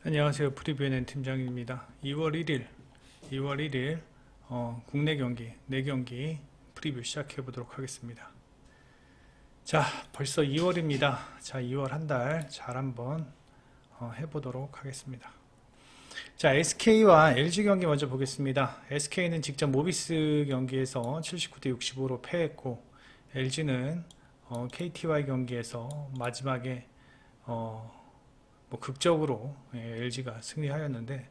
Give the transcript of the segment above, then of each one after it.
안녕하세요. 프리뷰NN 팀장입니다. 2월 1일 국내 경기 4경기 프리뷰 시작해 보도록 하겠습니다. 자, 벌써 2월입니다. 자, 2월 한 달 잘 한번 해보도록 하겠습니다. 자, SK와 LG 경기 먼저 보겠습니다. SK는 직접 모비스 경기에서 79대 65로 패했고, LG는 KTY 경기에서 마지막에 극적으로 LG가 승리하였는데,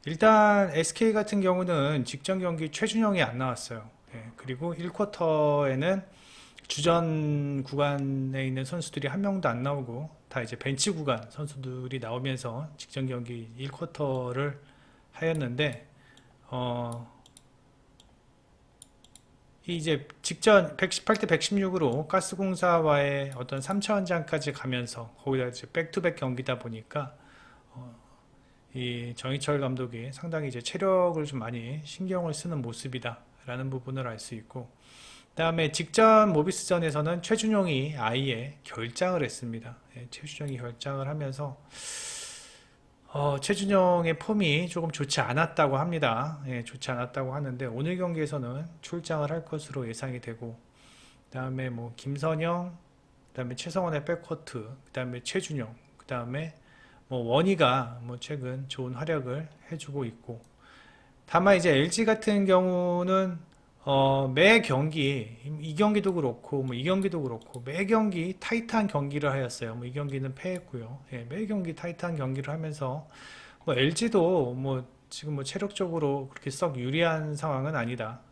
일단 SK 같은 경우는 직전 경기 최준영이 안 나왔어요. 그리고 1쿼터에는 주전 구간에 있는 선수들이 한 명도 안 나오고 다 이제 벤치 구간 선수들이 나오면서 직전 경기 1쿼터를 하였는데, 이제 직전 118대 116으로 가스공사와의 어떤 3차원전까지 가면서 거기다 이제 백투백 경기다 보니까 이 정희철 감독이 상당히 이제 체력을 좀 많이 신경을 쓰는 모습이다라는 부분을 알 수 있고, 그다음에 직전 모비스전에서는 최준용이 아예 결장을 했습니다. 최준용이 결장을 하면서 최준용의 폼이 조금 좋지 않았다고 합니다. 좋지 않았다고 하는데 오늘 경기에서는 출장을 할 것으로 예상이 되고, 그 다음에 뭐 김선영, 그 다음에 최성원의 백코트, 그 다음에 최준용, 그 다음에 뭐 원희가 뭐 최근 좋은 활약을 해주고 있고, 다만 이제 LG 같은 경우는 매 경기, 이 경기도 그렇고 뭐 이 경기도 그렇고 매 경기 타이트한 경기를 하였어요. 뭐 이 경기는 패했고요. 매 경기 타이트한 경기를 하면서 뭐 LG도 뭐 지금 뭐 체력적으로 그렇게 썩 유리한 상황은 아니다.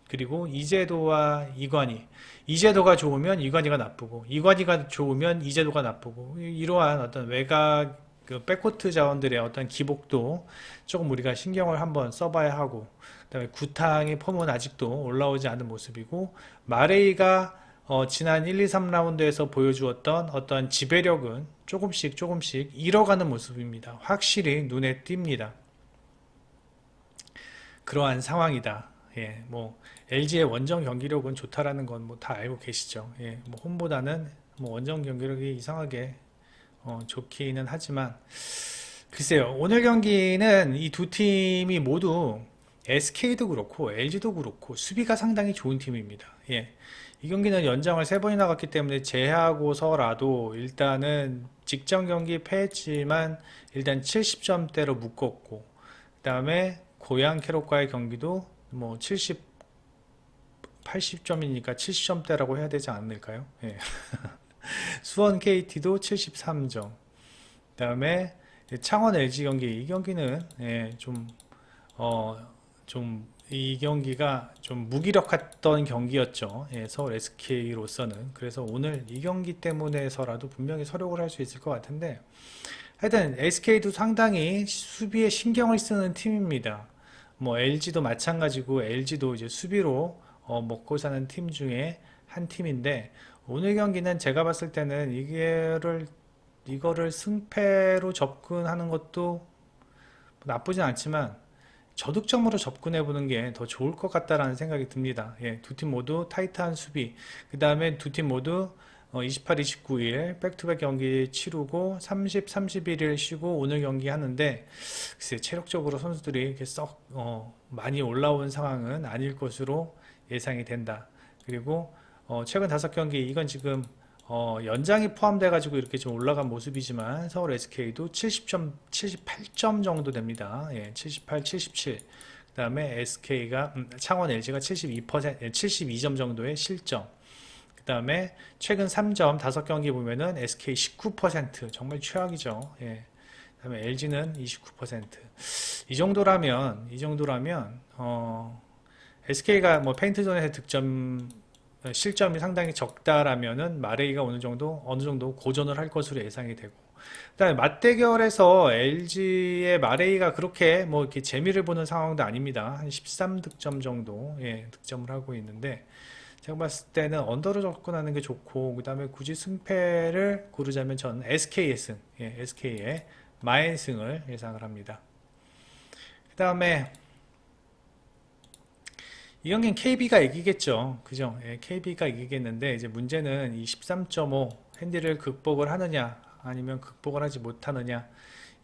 그리고 이재도와 이관희, 이재도가 좋으면 이관희가 나쁘고 이관희가 좋으면 이재도가 나쁘고, 이러한 어떤 외곽 그 백코트 자원들의 어떤 기복도 조금 우리가 신경을 한번 써봐야 하고, 그다음에 구탕의 폼은 아직도 올라오지 않은 모습이고, 마레이가 지난 1, 2, 3라운드에서 보여주었던 어떤 지배력은 조금씩 잃어가는 모습입니다. 확실히 눈에 띕니다. 그러한 상황이다. 뭐 LG의 원정 경기력은 좋다라는 건 뭐 다 알고 계시죠. 뭐 홈보다는 뭐 원정 경기력이 이상하게 좋기는 하지만, 글쎄요, 오늘 경기는 이 두 팀이 모두 SK도 그렇고 LG도 그렇고 수비가 상당히 좋은 팀입니다. 이 경기는 연장을 3번이나 갔기 때문에 제하고서라도 일단은 직전 경기 패했지만 일단 70점대로 묶었고, 그 다음에 고양 캐롯과의 경기도 뭐 70, 80점이니까 70점대라고 해야 되지 않을까요? 수원 KT도 73점. 그 다음에 창원 LG 경기, 이 경기는 이 경기가 좀 무기력했던 경기였죠. 서울 SK로서는. 그래서 오늘 이 경기 때문에서라도 분명히 서력을 할 수 있을 것 같은데, 하여튼 SK도 상당히 수비에 신경을 쓰는 팀입니다. 뭐 LG도 마찬가지고, LG도 이제 수비로 먹고 사는 팀 중에 한 팀인데, 오늘 경기는 제가 봤을 때는 이거를 승패로 접근하는 것도 나쁘진 않지만 저득점으로 접근해 보는 게 더 좋을 것 같다라는 생각이 듭니다. 두 팀 모두 타이트한 수비, 그 다음에 두 팀 모두 28, 29일 백투백 경기 치르고 30, 31일 쉬고 오늘 경기 하는데, 글쎄 체력적으로 선수들이 이렇게 썩 많이 올라온 상황은 아닐 것으로 예상이 된다. 그리고 최근 5경기, 이건 지금 연장이 포함돼 가지고 이렇게 좀 올라간 모습이지만 서울 SK도 70점, 78점 정도 됩니다. 78, 77. 그 다음에 SK가 창원 LG가 72%, 72점 정도의 실점. 그 다음에 최근 3점 5경기 보면은 SK 19%, 정말 최악이죠. 그 다음에 LG는 29%. 이 정도라면 SK가 뭐 페인트존에서 득점 실점이 상당히 적다라면은 마레이가 어느 정도 고전을 할 것으로 예상이 되고, 그다음에 맞대결에서 LG의 마레이가 그렇게 뭐 이렇게 재미를 보는 상황도 아닙니다. 한 13득점 정도 득점을 하고 있는데, 제가 봤을 때는 언더로 접근하는 게 좋고, 그다음에 굳이 승패를 고르자면 저는 SK의 승, SK의 마인승을 예상을 합니다. 그다음에 이 경기는 KB가 이기겠죠. 그죠? KB가 이기겠는데, 이제 문제는 이 13.5 핸디를 극복을 하느냐, 아니면 극복을 하지 못하느냐,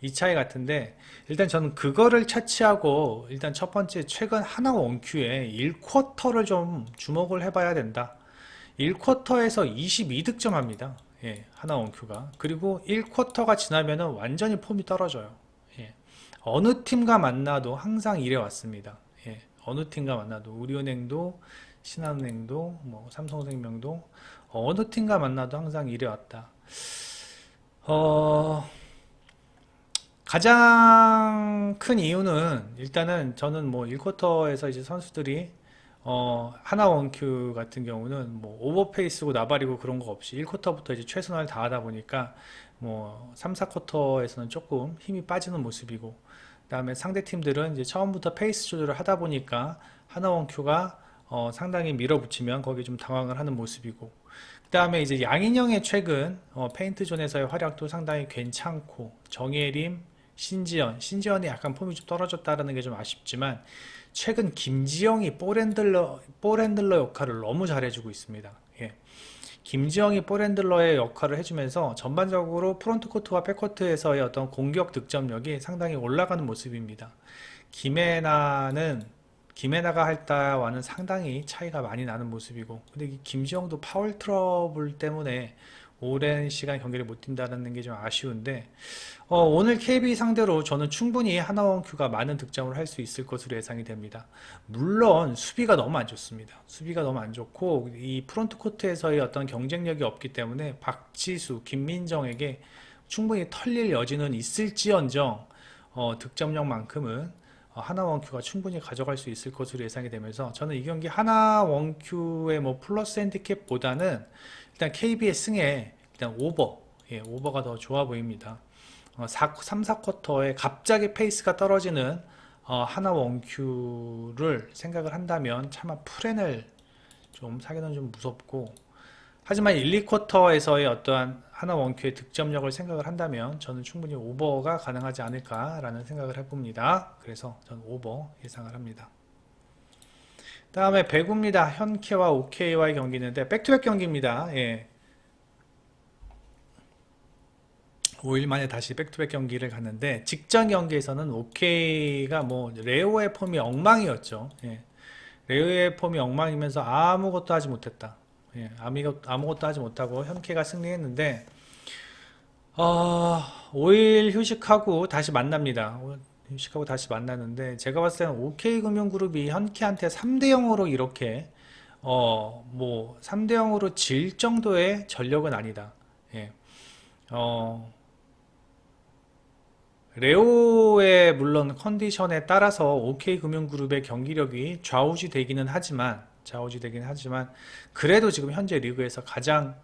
이 차이 같은데, 일단 저는 그거를 차치하고 일단 첫 번째 최근 하나 원큐의 1쿼터를 좀 주목을 해봐야 된다. 1쿼터에서 22득점합니다. 예, 하나 원큐가. 그리고 1쿼터가 지나면은 완전히 폼이 떨어져요. 예, 어느 팀과 만나도 항상 이래 왔습니다. 예, 어느 팀과 만나도 우리은행도 신한은행도 뭐 삼성생명도 어느 팀과 만나도 항상 이래 왔다. 어, 가장 큰 이유는 일단은 저는 뭐 1쿼터에서 이제 선수들이 하나 원큐 같은 경우는 뭐 오버페이스고 나발이고 그런 거 없이 1쿼터부터 이제 최선을 다하다 보니까 뭐 3, 4쿼터에서는 조금 힘이 빠지는 모습이고, 그다음에 상대 팀들은 이제 처음부터 페이스 조절을 하다 보니까 하나 원큐가 상당히 밀어붙이면 거기에 좀 당황을 하는 모습이고, 그다음에 이제 양인영의 최근 페인트존에서의 활약도 상당히 괜찮고, 정예림, 신지현이 약간 폼이 좀 떨어졌다는 게 좀 아쉽지만 최근 김지영이 볼핸들러 역할을 너무 잘해주고 있습니다. 예. 김지영이 볼핸들러의 역할을 해주면서 전반적으로 프론트코트와 백코트에서의 어떤 공격 득점력이 상당히 올라가는 모습입니다. 김혜나는 김혜나가 할 때와는 상당히 차이가 많이 나는 모습이고, 근데 이 김지영도 파울 트러블 때문에 오랜 시간 경기를 못 뛴다는 게 좀 아쉬운데, 오늘 KB 상대로 저는 충분히 하나원큐가 많은 득점을 할 수 있을 것으로 예상이 됩니다. 물론 수비가 너무 안 좋습니다. 수비가 너무 안 좋고 이 프론트 코트에서의 어떤 경쟁력이 없기 때문에 박지수, 김민정에게 충분히 털릴 여지는 있을지언정 득점력만큼은 하나원큐가 충분히 가져갈 수 있을 것으로 예상이 되면서, 저는 이 경기 하나원큐의 뭐 플러스 핸디캡보다는 일단 KB의 승에 일단 오버가 더 좋아 보입니다. 3, 4쿼터에 갑자기 페이스가 떨어지는 하나 원큐를 생각을 한다면 차마 프렌을 좀 사기는 좀 무섭고, 하지만 1, 2쿼터에서의 어떠한 하나 원큐의 득점력을 생각을 한다면 저는 충분히 오버가 가능하지 않을까라는 생각을 해봅니다. 그래서 저는 오버 예상을 합니다. 다음에 배구입니다. 현케와 OK와의 경기인데 백투백 경기입니다. 예. 5일 만에 다시 백투백 경기를 갔는데, 직전 경기에서는 OK가 뭐 레오의 폼이 엉망이었죠. 예. 레오의 폼이 엉망이면서 아무것도 하지 못했다. 예. 아무것도 하지 못하고 현케가 승리했는데, 5일 휴식하고 다시 만납니다. 휴식하고 다시 만나는데, 제가 봤을 때는 OK금융그룹이 현케한테 3대 0으로 이렇게 뭐 3대 0으로 질 정도의 전력은 아니다. 예. 레오의 물론 컨디션에 따라서 OK금융그룹의 경기력이 좌우지되기는 하지만 그래도 지금 현재 리그에서 가장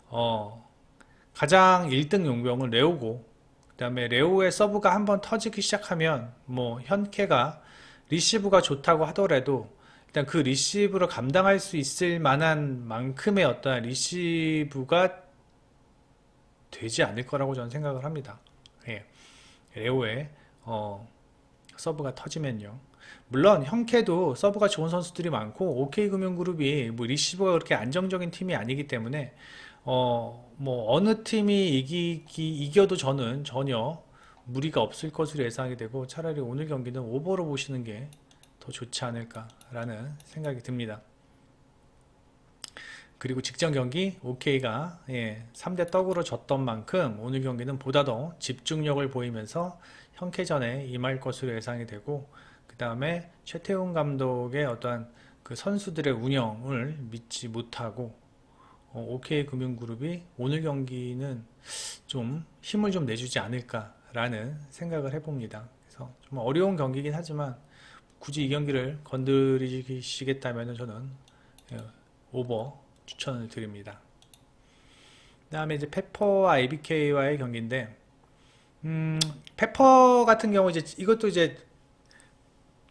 1등 용병은 레오고, 그 다음에 레오의 서브가 한번 터지기 시작하면 뭐 현케가 리시브가 좋다고 하더라도 일단 그 리시브를 감당할 수 있을 만한 만큼의 어떤 리시브가 되지 않을 거라고 저는 생각을 합니다. 예. 레오의 서브가 터지면요. 물론 현케도 서브가 좋은 선수들이 많고 OK금융그룹이 뭐 리시버가 그렇게 안정적인 팀이 아니기 때문에 뭐 어느 팀이 이겨도 저는 전혀 무리가 없을 것으로 예상이 되고, 차라리 오늘 경기는 오버로 보시는 게 더 좋지 않을까라는 생각이 듭니다. 그리고 직전 경기 OK가 3대 떡으로 졌던 만큼 오늘 경기는 보다 더 집중력을 보이면서 현케전에 임할 것으로 예상이 되고, 그 다음에 최태훈 감독의 어떠한 그 선수들의 운영을 믿지 못하고 OK금융그룹이 오늘 경기는 좀 힘을 좀 내주지 않을까라는 생각을 해봅니다. 그래서 좀 어려운 경기긴 하지만 굳이 이 경기를 건드리시겠다면 저는 오버 추천을 드립니다. 그 다음에 이제 페퍼와 ABK와의 경기인데, 페퍼 같은 경우 이것도 이제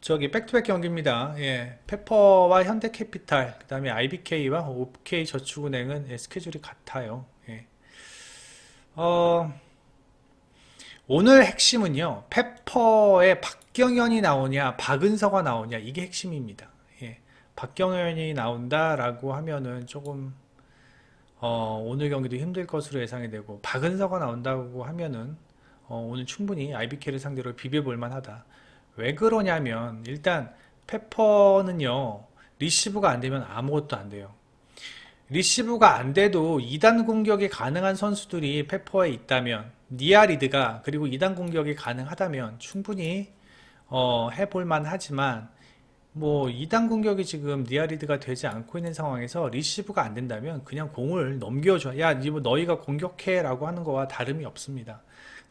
저기 백투백 경기입니다. 예, 페퍼와 현대캐피탈, 그 다음에 IBK와 OK저축은행은 스케줄이 같아요. 예. 오늘 핵심은요, 페퍼의 박경현이 나오냐, 박은서가 나오냐, 이게 핵심입니다. 예. 박경현이 나온다라고 하면은 조금 오늘 경기도 힘들 것으로 예상이 되고, 박은서가 나온다고 하면은 오늘 충분히 IBK를 상대로 비벼볼 만하다. 왜 그러냐면 일단 페퍼는요, 리시브가 안 되면 아무것도 안 돼요. 리시브가 안 돼도 2단 공격이 가능한 선수들이 페퍼에 있다면, 니아리드가 그리고 2단 공격이 가능하다면 충분히 해볼 만하지만, 뭐 2단 공격이 지금 니아리드가 되지 않고 있는 상황에서 리시브가 안 된다면 그냥 공을 넘겨줘. 야, 이거 너희가 공격해 라고 하는 거와 다름이 없습니다.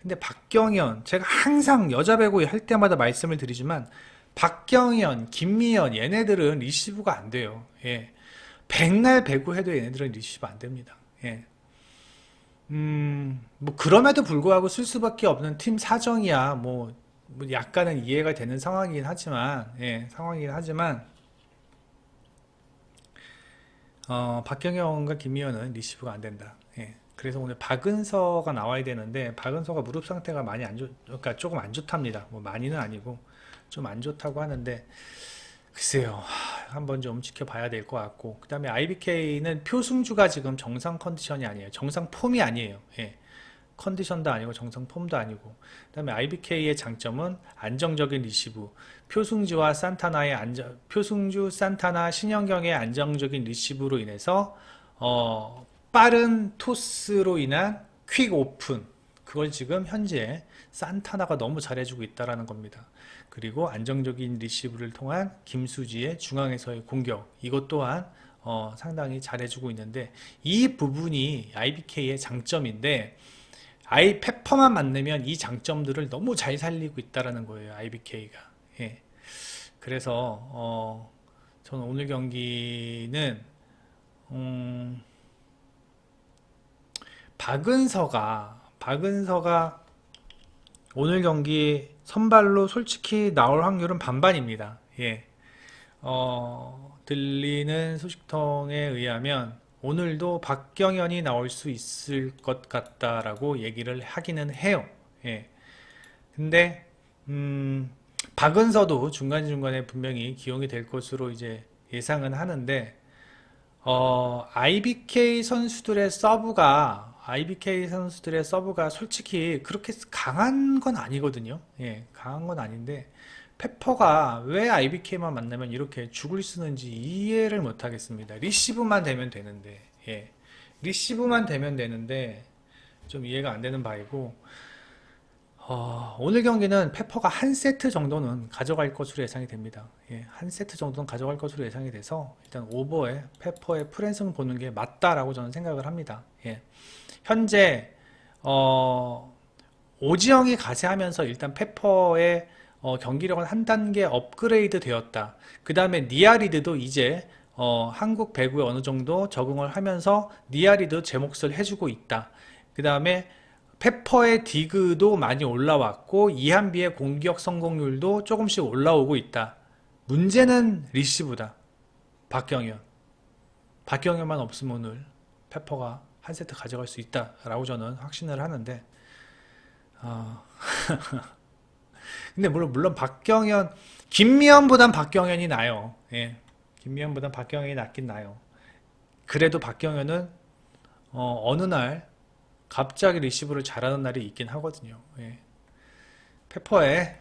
근데 박경현, 제가 항상 여자 배구 할 때마다 말씀을 드리지만 박경현, 김미연 얘네들은 리시브가 안 돼요. 예. 백날 배구 해도 얘네들은 리시브 안 됩니다. 예. 뭐 그럼에도 불구하고 쓸 수밖에 없는 팀 사정이야. 뭐 약간은 이해가 되는 상황이긴 하지만, 예, 상황이긴 하지만, 박경영과 김미연은 리시브가 안 된다. 예. 그래서 오늘 박은서가 나와야 되는데, 박은서가 무릎 상태가 많이 안 그러니까 조금 안 좋답니다. 뭐 많이는 아니고, 좀 안 좋다고 하는데, 글쎄요. 한번 좀 지켜봐야 될 것 같고, 그 다음에 IBK는 표승주가 지금 정상 컨디션이 아니에요. 정상 폼이 아니에요. 예. 컨디션도 아니고 정상 폼도 아니고. 그다음에 IBK의 장점은 안정적인 리시브. 표승주, 산타나, 신현경의 안정적인 리시브로 인해서 빠른 토스로 인한 퀵 오픈. 그걸 지금 현재 산타나가 너무 잘해주고 있다라는 겁니다. 그리고 안정적인 리시브를 통한 김수지의 중앙에서의 공격. 이것 또한 상당히 잘해주고 있는데 이 부분이 IBK의 장점인데 페퍼만 만나면 이 장점들을 너무 잘 살리고 있다라는 거예요, IBK가. 예. 그래서 저는 오늘 경기는 박은서가 오늘 경기 선발로 솔직히 나올 확률은 반반입니다. 예. 들리는 소식통에 의하면 오늘도 박경현이 나올 수 있을 것 같다라고 얘기를 하기는 해요. 예. 근데 박은서도 중간중간에 분명히 기용이 될 것으로 이제 예상은 하는데 IBK 선수들의 서브가 솔직히 그렇게 강한 건 아니거든요. 예, 강한 건 아닌데 페퍼가 왜 IBK만 만나면 이렇게 죽을 쓰는지 이해를 못 하겠습니다. 리시브만 되면 되는데, 예. 리시브만 되면 되는데, 좀 이해가 안 되는 바이고, 오늘 경기는 페퍼가 한 세트 정도는 가져갈 것으로 예상이 됩니다. 예, 한 세트 정도는 가져갈 것으로 예상이 돼서, 일단 오버에 페퍼의 프랜승 보는 게 맞다라고 저는 생각을 합니다. 예. 현재, 오지영이 가세하면서 일단 페퍼의 경기력은 한 단계 업그레이드 되었다. 그 다음에 니아리드도 이제 한국 배구에 어느 정도 적응을 하면서 니아리드 제 몫을 해주고 있다. 그 다음에 페퍼의 디그도 많이 올라왔고 이한비의 공격 성공률도 조금씩 올라오고 있다. 문제는 리시브다. 박경현만 없으면 오늘 페퍼가 한 세트 가져갈 수 있다라고 저는 확신을 하는데 근데 물론 김미연보단 박경현이 나요. 예. 김미연보단 박경현이 낫긴 나요. 그래도 박경현은 어느 날 갑자기 리시브를 잘하는 날이 있긴 하거든요. 예. 페퍼의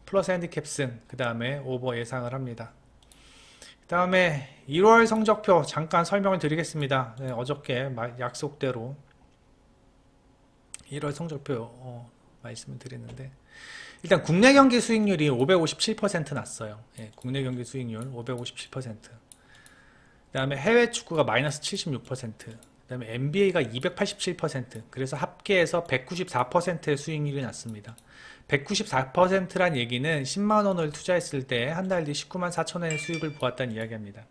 플러스 핸디캡슨 그 다음에 오버 예상을 합니다. 그 다음에 1월 성적표 잠깐 설명을 드리겠습니다. 네, 어저께 약속대로 1월 성적표 말씀을 드리는데 일단 국내 경기 수익률이 557% 났어요. 예, 국내 경기 수익률 557%. 그 다음에 해외 축구가 마이너스 76%. 그 다음에 NBA가 287%. 그래서 합계해서 194%의 수익률이 났습니다. 194%란 얘기는 10만원을 투자했을 때 한 달 뒤 19만 4천원의 수익을 보았다는 이야기입니다.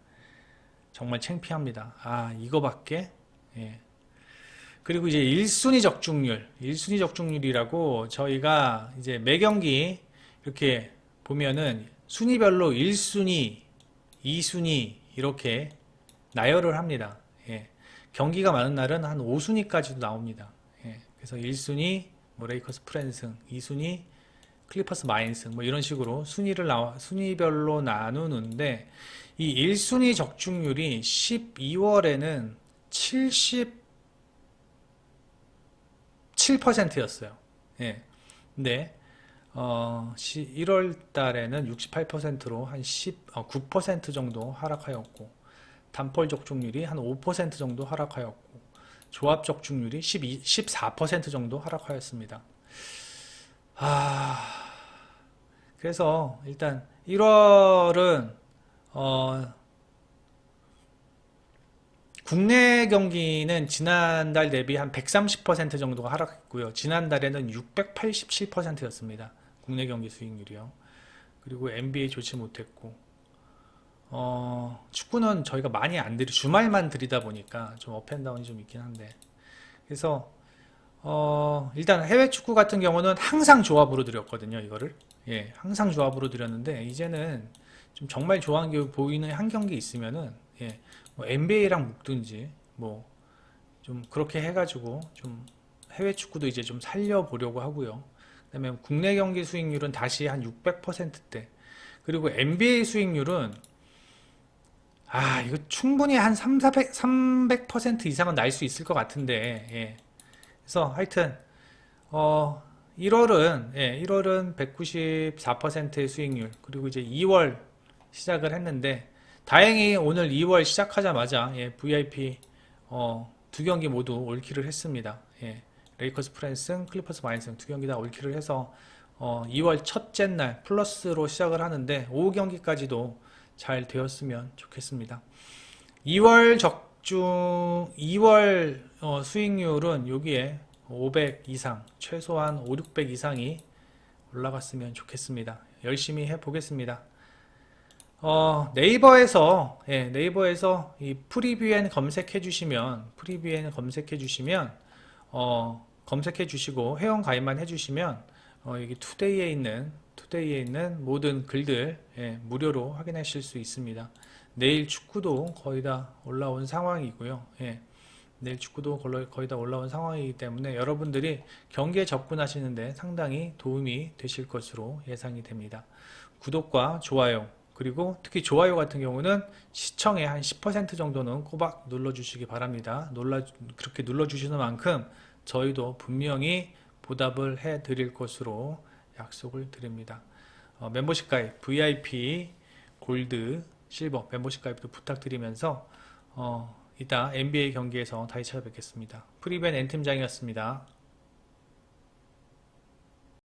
정말 창피합니다. 이거밖에? 예. 그리고 이제 1순위 적중률이라고 저희가 이제 매 경기 이렇게 보면은 순위별로 1순위, 2순위 이렇게 나열을 합니다. 예. 경기가 많은 날은 한 5순위까지도 나옵니다. 예. 그래서 1순위 뭐 레이커스 프랜승, 2순위 클리퍼스 마인승 뭐 이런 식으로 순위별로 나누는데 이 1순위 적중률이 12월에는 77%였어요. 예. 근데 1월 달에는 68%로 한 9% 정도 하락하였고, 단펄 적중률이 한 5% 정도 하락하였고, 조합 적중률이 14% 정도 하락하였습니다. 그래서 일단 1월은 국내 경기는 지난달 대비 한 130% 정도가 하락했고요. 지난달에는 687%였습니다. 국내 경기 수익률이요. 그리고 NBA 좋지 못했고, 축구는 저희가 많이 안 주말만 들이다 보니까 좀 업앤다운이 좀 있긴 한데. 그래서, 일단 해외 축구 같은 경우는 항상 조합으로 드렸거든요, 이거를. 예, 항상 조합으로 드렸는데, 이제는 좀 정말 좋아하는 게 보이는 한 경기 있으면은, 예, 뭐 NBA랑 묶든지, 뭐, 좀 그렇게 해가지고, 좀 해외 축구도 이제 좀 살려보려고 하고요. 그다음에 국내 경기 수익률은 다시 한 600%대. 그리고 NBA 수익률은 이거 충분히 한 300% 이상은 날 수 있을 것 같은데, 예. 그래서 하여튼, 1월은 194%의 수익률, 그리고 이제 2월 시작을 했는데, 다행히 오늘 2월 시작하자마자, 예, VIP, 두 경기 모두 올킬을 했습니다. 예. 레이커스 프랜슨, 클리퍼스 마인슨 두 경기 다 올킬을 해서, 2월 첫째 날 플러스로 시작을 하는데, 오후 경기까지도 잘 되었으면 좋겠습니다. 2월 수익률은 여기에 500 이상, 최소한 5, 600 이상이 올라갔으면 좋겠습니다. 열심히 해보겠습니다. 네이버에서 이 프리뷰엔 검색해 주시면, 검색해 주시고 회원 가입만 해 주시면, 여기 투데이에 있는 모든 글들, 예, 무료로 확인하실 수 있습니다. 내일 축구도 거의 다 올라온 상황이고요. 예, 내일 축구도 거의 다 올라온 상황이기 때문에 여러분들이 경기에 접근하시는데 상당히 도움이 되실 것으로 예상이 됩니다. 구독과 좋아요, 그리고 특히 좋아요 같은 경우는 시청의 한 10% 정도는 꼬박 눌러주시기 바랍니다. 그렇게 눌러주시는 만큼 저희도 분명히 보답을 해 드릴 것으로 약속을 드립니다. 멤버십 가입, VIP, 골드, 실버 멤버십 가입도 부탁드리면서 이따 NBA 경기에서 다시 찾아뵙겠습니다. 프리벤 N팀장이었습니다.